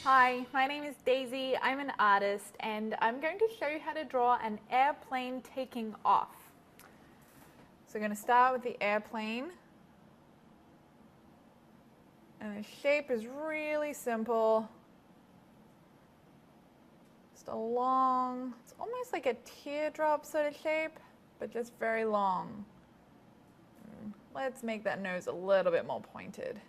Hi, my name is Daisy. I'm an artist and I'm going to show you how to draw an airplane taking off. So I'm going to start with the airplane. And the shape is really simple. Just a long, it's almost like a teardrop sort of shape, but just very long. Let's make that nose a little bit more pointed.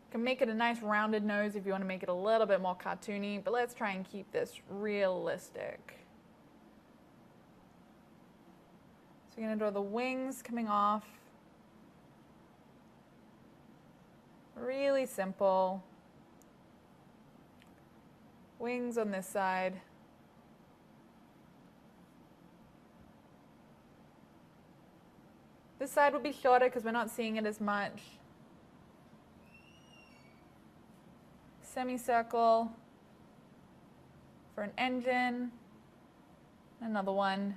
You can make it a nice rounded nose if you want to make it a little bit more cartoony, but let's try and keep this realistic. So you're going to draw the wings coming off. Really simple. Wings on this side. This side will be shorter because we're not seeing it as much. Semicircle for an engine, another one,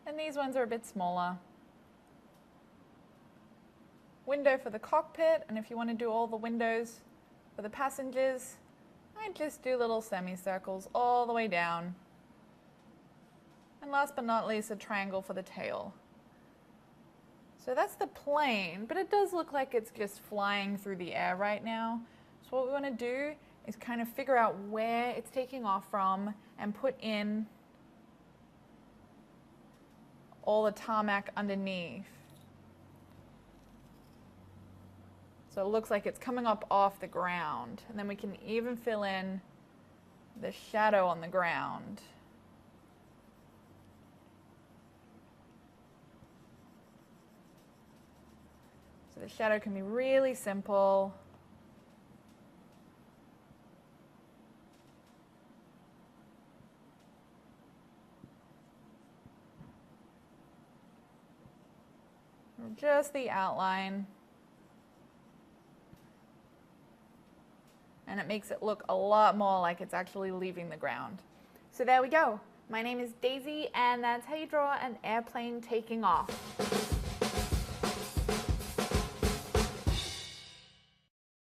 and these ones are a bit smaller. Window for the cockpit, and if you want to do all the windows for the passengers, I just do little semicircles all the way down. And last but not least, a triangle for the tail. So that's the plane, but it does look like it's just flying through the air right now. So what we want to do is kind of figure out where it's taking off from and put in all the tarmac underneath. So it looks like it's coming up off the ground, and then we can even fill in the shadow on the ground. So the shadow can be really simple. Just the outline. And it makes it look a lot more like it's actually leaving the ground. So there we go. My name is Daisy, and that's how you draw an airplane taking off.